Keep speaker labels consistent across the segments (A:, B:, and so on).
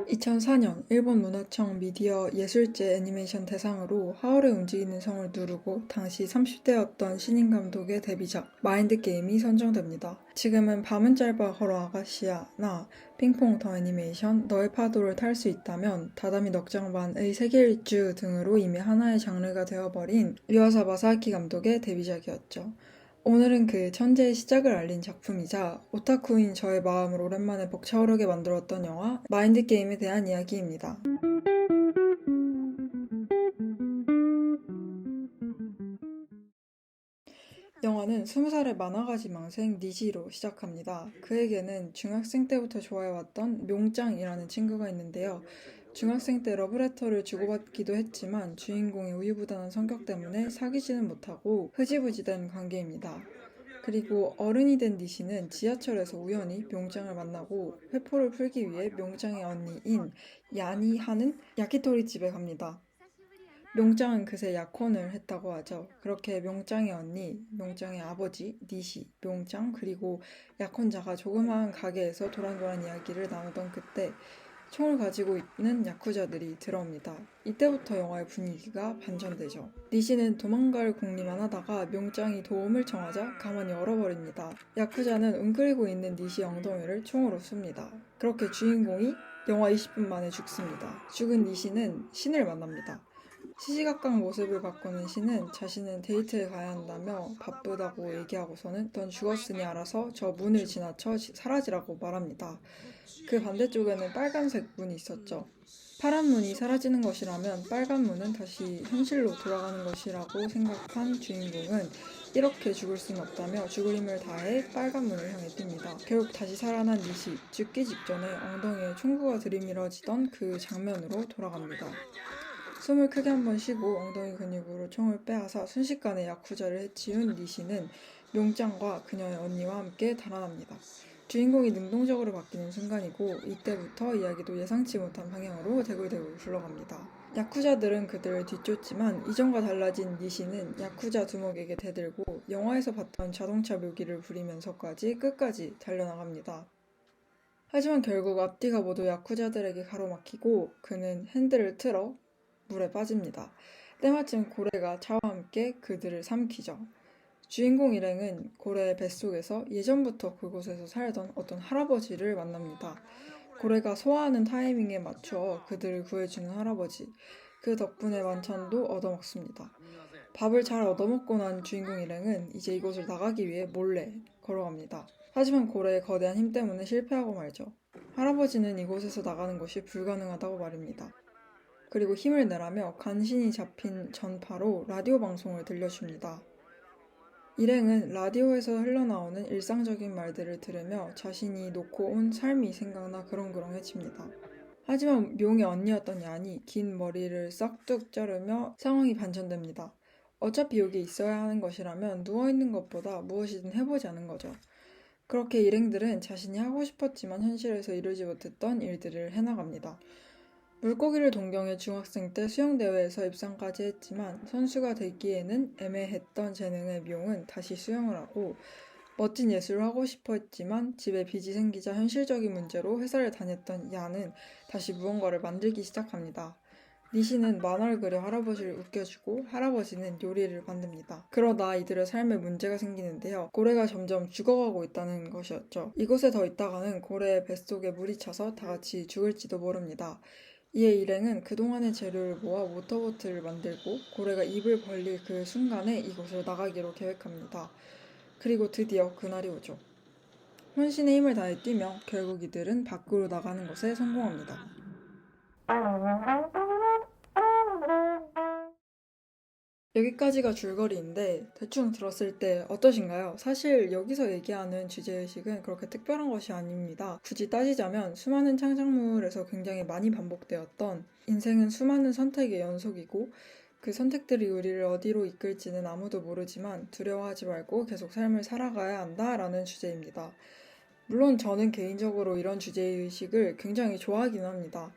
A: 2004년 일본 문화청 미디어 예술제 애니메이션 대상으로 하울의 움직이는 성을 누르고 당시 30대였던 신인 감독의 데뷔작 마인드 게임이 선정됩니다. 지금은 밤은 짧아 걸어 아가씨야나 핑퐁 더 애니메이션, 너의 파도를 탈 수 있다면, 다다미 넉장반의 세계일주 등으로 이미 하나의 장르가 되어버린 유아사 마사아키 감독의 데뷔작이었죠. 오늘은 그 천재의 시작을 알린 작품이자 오타쿠인 저의 마음을 오랜만에 벅차오르게 만들었던 영화 마인드 게임에 대한 이야기입니다. 영화는 20살의 만화가 지망생 니지로 시작합니다. 그에게는 중학생 때부터 좋아해왔던 묘짱이라는 친구가 있는데요. 중학생 때 러브레터를 주고받기도 했지만 주인공의 우유부단한 성격 때문에 사귀지는 못하고 흐지부지 된 관계입니다. 그리고 어른이 된 니시는 지하철에서 우연히 묘짱을 만나고 회포를 풀기 위해 묘짱의 언니인 얀이 하는 야키토리 집에 갑니다. 묘짱은 그새 약혼을 했다고 하죠. 그렇게 묘짱의 언니, 묘짱의 아버지, 니시, 묘짱 그리고 약혼자가 조그마한 가게에서 도란도란 이야기를 나누던 그때 총을 가지고 있는 야쿠자들이 들어옵니다. 이때부터 영화의 분위기가 반전되죠. 니시는 도망갈 궁리만 하다가 묘짱이 도움을 청하자 가만히 얼어버립니다. 야쿠자는 웅크리고 있는 니시 엉덩이를 총으로 쏩니다. 그렇게 주인공이 영화 20분 만에 죽습니다. 죽은 니시는 신을 만납니다. 시시각각 모습을 바꾸는 신은 자신은 데이트에 가야 한다며 바쁘다고 얘기하고서는 넌 죽었으니 알아서 저 문을 지나쳐 사라지라고 말합니다. 그 반대쪽에는 빨간색 문이 있었죠. 파란 문이 사라지는 것이라면 빨간 문은 다시 현실로 돌아가는 것이라고 생각한 주인공은 이렇게 죽을 수는 없다며 죽을 힘을 다해 빨간 문을 향해 뜁니다. 결국 다시 살아난 니시, 죽기 직전에 엉덩이에 총구가 들이밀어지던 그 장면으로 돌아갑니다. 숨을 크게 한번 쉬고 엉덩이 근육으로 총을 빼앗아 순식간에 야쿠자를 해치운 니시는 묘짱과 그녀의 언니와 함께 달아납니다. 주인공이 능동적으로 바뀌는 순간이고 이때부터 이야기도 예상치 못한 방향으로 대굴대굴 굴러갑니다. 야쿠자들은 그들을 뒤쫓지만 이전과 달라진 니시는 야쿠자 두목에게 대들고 영화에서 봤던 자동차 묘기를 부리면서까지 끝까지 달려나갑니다. 하지만 결국 앞뒤가 모두 야쿠자들에게 가로막히고 그는 핸들을 틀어 물에 빠집니다. 때마침 고래가 차와 함께 그들을 삼키죠. 주인공 일행은 고래의 뱃속에서 예전부터 그곳에서 살던 어떤 할아버지를 만납니다. 고래가 소화하는 타이밍에 맞춰 그들을 구해주는 할아버지. 그 덕분에 만찬도 얻어먹습니다. 밥을 잘 얻어먹고 난 주인공 일행은 이제 이곳을 나가기 위해 몰래 걸어갑니다. 하지만 고래의 거대한 힘 때문에 실패하고 말죠. 할아버지는 이곳에서 나가는 것이 불가능하다고 말입니다. 그리고 힘을 내라며 간신히 잡힌 전파로 라디오 방송을 들려줍니다. 일행은 라디오에서 흘러나오는 일상적인 말들을 들으며 자신이 놓고 온 삶이 생각나 그렁그렁해집니다. 하지만 묘의 언니였던 얀이 긴 머리를 싹둑 자르며 상황이 반전됩니다. 어차피 여기 있어야 하는 것이라면 누워있는 것보다 무엇이든 해보지 않은 거죠. 그렇게 일행들은 자신이 하고 싶었지만 현실에서 이루지 못했던 일들을 해나갑니다. 물고기를 동경해 중학생 때 수영대회에서 입상까지 했지만 선수가 되기에는 애매했던 재능의 묘은 다시 수영을 하고 멋진 예술을 하고 싶어 했지만 집에 빚이 생기자 현실적인 문제로 회사를 다녔던 야는 다시 무언가를 만들기 시작합니다. 니시는 만화를 그려 할아버지를 웃겨주고 할아버지는 요리를 만듭니다. 그러다 이들의 삶에 문제가 생기는데요. 고래가 점점 죽어가고 있다는 것이었죠. 이곳에 더 있다가는 고래의 뱃속에 물이 차서 다 같이 죽을지도 모릅니다. 이에 일행은 그동안의 재료를 모아 모터보트를 만들고 고래가 입을 벌릴 그 순간에 이곳을 나가기로 계획합니다. 그리고 드디어 그날이 오죠. 혼신의 힘을 다해 뛰며 결국 이들은 밖으로 나가는 것에 성공합니다. 여기까지가 줄거리인데 대충 들었을 때 어떠신가요? 사실 여기서 얘기하는 주제의식은 그렇게 특별한 것이 아닙니다. 굳이 따지자면 수많은 창작물에서 굉장히 많이 반복되었던 인생은 수많은 선택의 연속이고 그 선택들이 우리를 어디로 이끌지는 아무도 모르지만 두려워하지 말고 계속 삶을 살아가야 한다라는 주제입니다. 물론 저는 개인적으로 이런 주제의식을 굉장히 좋아하긴 합니다.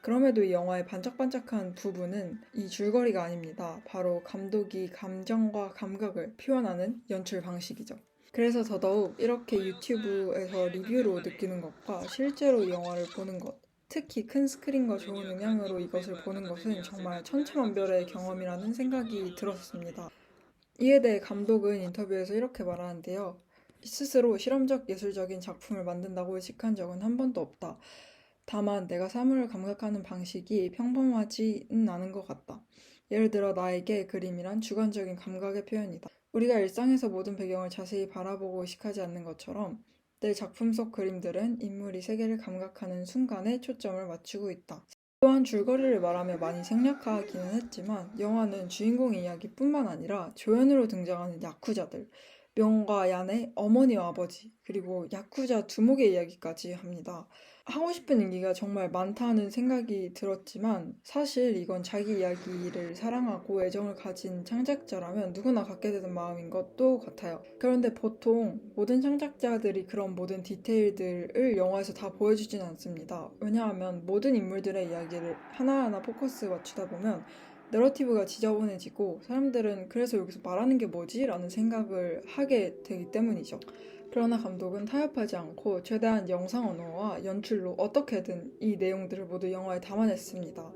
A: 그럼에도 이 영화의 반짝반짝한 부분은 이 줄거리가 아닙니다. 바로 감독이 감정과 감각을 표현하는 연출 방식이죠. 그래서 더더욱 이렇게 유튜브에서 리뷰로 느끼는 것과 실제로 이 영화를 보는 것, 특히 큰 스크린과 좋은 음향으로 이것을 보는 것은 정말 천차만별의 경험이라는 생각이 들었습니다. 이에 대해 감독은 인터뷰에서 이렇게 말하는데요. 스스로 실험적 예술적인 작품을 만든다고 의식한 적은 한 번도 없다. 다만 내가 사물을 감각하는 방식이 평범하지는 않은 것 같다. 예를 들어 나에게 그림이란 주관적인 감각의 표현이다. 우리가 일상에서 모든 배경을 자세히 바라보고 의식하지 않는 것처럼 내 작품 속 그림들은 인물이 세계를 감각하는 순간에 초점을 맞추고 있다. 또한 줄거리를 말하며 많이 생략하기는 했지만 영화는 주인공의 이야기뿐만 아니라 조연으로 등장하는 야쿠자들, 명과 얀의 어머니와 아버지, 그리고 야쿠자 두목의 이야기까지 합니다. 하고 싶은 얘기가 정말 많다는 생각이 들었지만 사실 이건 자기 이야기를 사랑하고 애정을 가진 창작자라면 누구나 갖게 되는 마음인 것도 같아요. 그런데 보통 모든 창작자들이 그런 모든 디테일들을 영화에서 다 보여주진 않습니다. 왜냐하면 모든 인물들의 이야기를 하나하나 포커스 맞추다 보면 내러티브가 지저분해지고 사람들은 그래서 여기서 말하는 게 뭐지? 라는 생각을 하게 되기 때문이죠. 그러나 감독은 타협하지 않고 최대한 영상 언어와 연출로 어떻게든 이 내용들을 모두 영화에 담아냈습니다.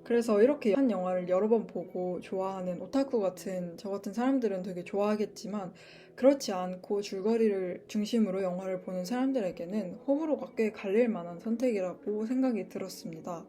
A: 그래서 이렇게 한 영화를 여러 번 보고 좋아하는 오타쿠 같은 저 같은 사람들은 되게 좋아하겠지만 그렇지 않고 줄거리를 중심으로 영화를 보는 사람들에게는 호불호가 꽤 갈릴 만한 선택이라고 생각이 들었습니다.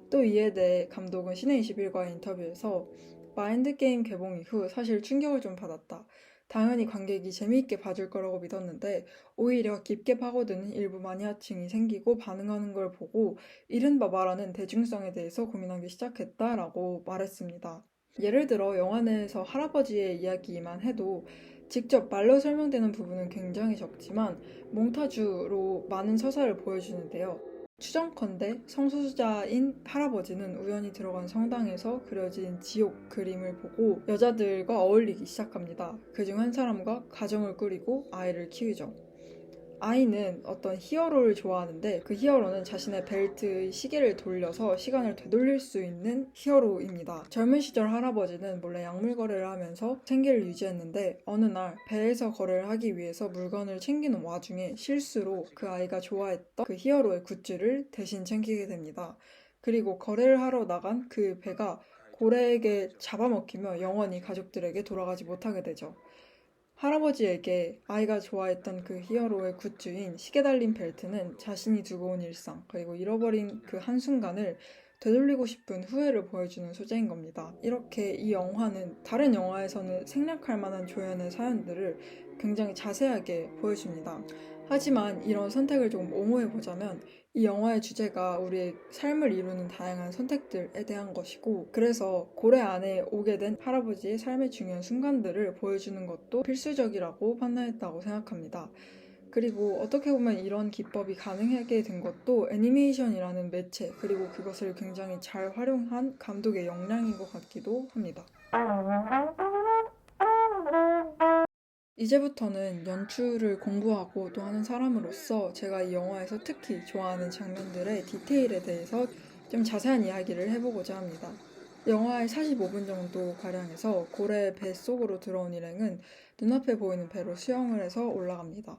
A: 또 이에 대해 감독은 시내21과의 인터뷰에서 마인드게임 개봉 이후 사실 충격을 좀 받았다. 당연히 관객이 재미있게 봐줄 거라고 믿었는데 오히려 깊게 파고드는 일부 마니아층이 생기고 반응하는 걸 보고 이른바 말하는 대중성에 대해서 고민하기 시작했다라고 말했습니다. 예를 들어 영화 내에서 할아버지의 이야기만 해도 직접 말로 설명되는 부분은 굉장히 적지만 몽타주로 많은 서사를 보여주는데요. 추정컨대 성소수자인 할아버지는 우연히 들어간 성당에서 그려진 지옥 그림을 보고 여자들과 어울리기 시작합니다. 그중 한 사람과 가정을 꾸리고 아이를 키우죠. 아이는 어떤 히어로를 좋아하는데 그 히어로는 자신의 벨트의 시계를 돌려서 시간을 되돌릴 수 있는 히어로입니다. 젊은 시절 할아버지는 몰래 약물 거래를 하면서 생계를 유지했는데 어느 날 배에서 거래를 하기 위해서 물건을 챙기는 와중에 실수로 그 아이가 좋아했던 그 히어로의 굿즈를 대신 챙기게 됩니다. 그리고 거래를 하러 나간 그 배가 고래에게 잡아먹히며 영원히 가족들에게 돌아가지 못하게 되죠. 할아버지에게 아이가 좋아했던 그 히어로의 굿즈인 시계 달린 벨트는 자신이 두고 온 일상, 그리고 잃어버린 그 한순간을 되돌리고 싶은 후회를 보여주는 소재인 겁니다. 이렇게 이 영화는 다른 영화에서는 생략할 만한 조연의 사연들을 굉장히 자세하게 보여줍니다. 하지만 이런 선택을 조금 옹호해보자면 이 영화의 주제가 우리의 삶을 이루는 다양한 선택들에 대한 것이고 그래서 고래 안에 오게 된 할아버지의 삶의 중요한 순간들을 보여주는 것도 필수적이라고 판단했다고 생각합니다. 그리고 어떻게 보면 이런 기법이 가능하게 된 것도 애니메이션이라는 매체 그리고 그것을 굉장히 잘 활용한 감독의 역량인 것 같기도 합니다. 이제부터는 연출을 공부하고 또 하는 사람으로서 제가 이 영화에서 특히 좋아하는 장면들의 디테일에 대해서 좀 자세한 이야기를 해보고자 합니다. 영화의 45분 정도 가량에서 고래의 뱃속으로 들어온 일행은 눈앞에 보이는 배로 수영을 해서 올라갑니다.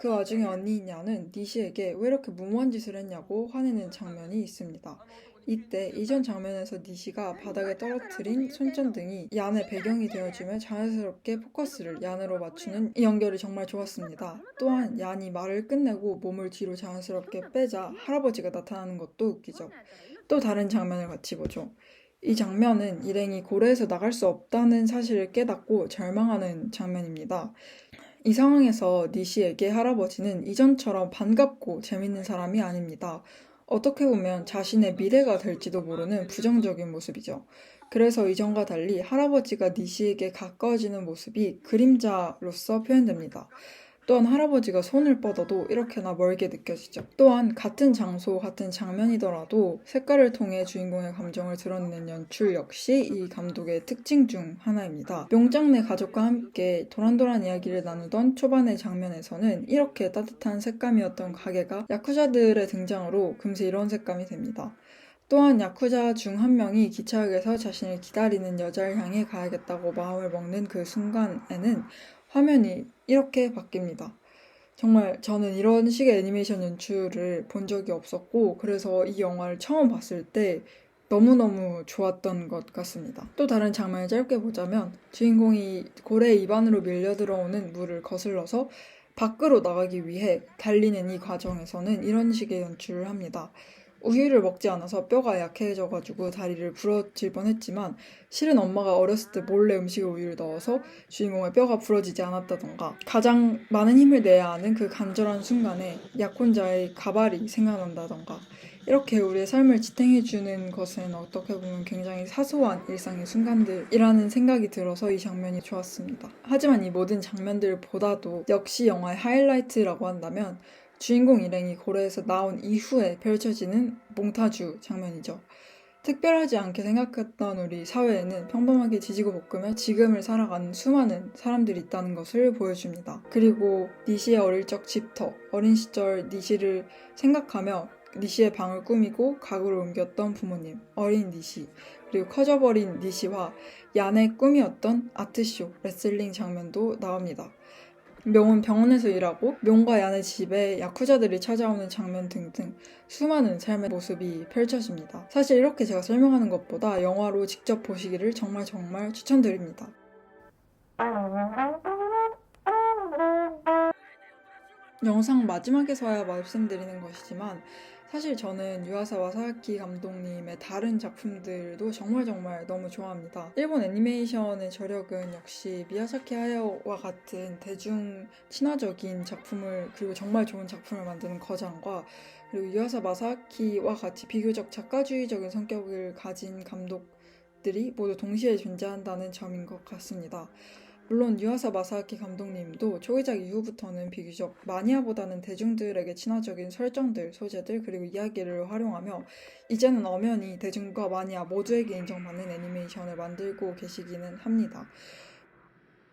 A: 그 와중에 언니인 야는 니시에게 왜 이렇게 무모한 짓을 했냐고 화내는 장면이 있습니다. 이때 이전 장면에서 니시가 바닥에 떨어뜨린 손전등이 얀의 배경이 되어주며 자연스럽게 포커스를 얀으로 맞추는 이 연결이 정말 좋았습니다. 또한 얀이 말을 끝내고 몸을 뒤로 자연스럽게 빼자 할아버지가 나타나는 것도 웃기죠. 또 다른 장면을 같이 보죠. 이 장면은 일행이 고래에서 나갈 수 없다는 사실을 깨닫고 절망하는 장면입니다. 이 상황에서 니시에게 할아버지는 이전처럼 반갑고 재밌는 사람이 아닙니다. 어떻게 보면 자신의 미래가 될지도 모르는 부정적인 모습이죠. 그래서 이전과 달리 할아버지가 니시에게 가까워지는 모습이 그림자로서 표현됩니다. 또한 할아버지가 손을 뻗어도 이렇게나 멀게 느껴지죠. 또한 같은 장소, 같은 장면이더라도 색깔을 통해 주인공의 감정을 드러내는 연출 역시 이 감독의 특징 중 하나입니다. 명장내 가족과 함께 도란도란 이야기를 나누던 초반의 장면에서는 이렇게 따뜻한 색감이었던 가게가 야쿠자들의 등장으로 금세 이런 색감이 됩니다. 또한 야쿠자 중 한 명이 기차역에서 자신을 기다리는 여자를 향해 가야겠다고 마음을 먹는 그 순간에는 화면이 이렇게 바뀝니다. 정말 저는 이런 식의 애니메이션 연출을 본 적이 없었고, 그래서 이 영화를 처음 봤을 때 너무너무 좋았던 것 같습니다. 또 다른 장면을 짧게 보자면 주인공이 고래 입안으로 밀려 들어오는 물을 거슬러서 밖으로 나가기 위해 달리는 이 과정에서는 이런 식의 연출을 합니다. 우유를 먹지 않아서 뼈가 약해져가지고 다리를 부러질 뻔했지만 실은 엄마가 어렸을 때 몰래 음식에 우유를 넣어서 주인공의 뼈가 부러지지 않았다던가, 가장 많은 힘을 내야 하는 그 간절한 순간에 약혼자의 가발이 생각난다던가, 이렇게 우리의 삶을 지탱해주는 것은 어떻게 보면 굉장히 사소한 일상의 순간들이라는 생각이 들어서 이 장면이 좋았습니다. 하지만 이 모든 장면들보다도 역시 영화의 하이라이트라고 한다면 주인공 일행이 고래에서 나온 이후에 펼쳐지는 몽타주 장면이죠. 특별하지 않게 생각했던 우리 사회에는 평범하게 지지고 볶으며 지금을 살아가는 수많은 사람들이 있다는 것을 보여줍니다. 그리고 니시의 어릴 적 집터, 어린 시절 니시를 생각하며 니시의 방을 꾸미고 가구를 옮겼던 부모님, 어린 니시, 그리고 커져버린 니시와 얀의 꿈이었던 아트쇼, 레슬링 장면도 나옵니다. 명은 병원에서 일하고 명과 얀의 집에 야쿠자들이 찾아오는 장면 등등 수많은 삶의 모습이 펼쳐집니다. 사실 이렇게 제가 설명하는 것보다 영화로 직접 보시기를 정말 추천드립니다. 영상 마지막에서야 말씀드리는 것이지만 사실 저는 유아사 와사키 감독님의 다른 작품들도 정말 너무 좋아합니다. 일본 애니메이션의 저력은 역시 미야자키 하야오와 같은 대중 친화적인 작품을, 그리고 정말 좋은 작품을 만드는 거장과, 그리고 유아사 마사키와 같이 비교적 작가주의적인 성격을 가진 감독들이 모두 동시에 존재한다는 점인 것 같습니다. 물론 유아사 마사aki 감독님도 초기작 이후부터는 비교적 마니아보다는 대중들에게 친화적인 설정들, 소재들, 그리고 이야기를 활용하며 이제는 엄연히 대중과 마니아 모두에게 인정받는 애니메이션을 만들고 계시기는 합니다.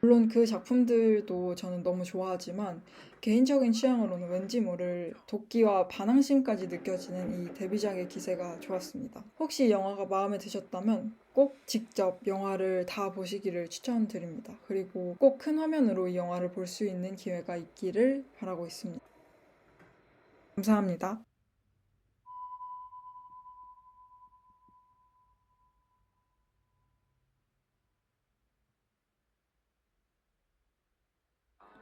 A: 물론 그 작품들도 저는 너무 좋아하지만 개인적인 취향으로는 왠지 모를 도끼와 반항심까지 느껴지는 이 데뷔작의 기세가 좋았습니다. 혹시 이 영화가 마음에 드셨다면 꼭 직접 영화를 다 보시기를 추천드립니다. 그리고 꼭 큰 화면으로 이 영화를 볼 수 있는 기회가 있기를 바라고 있습니다. 감사합니다.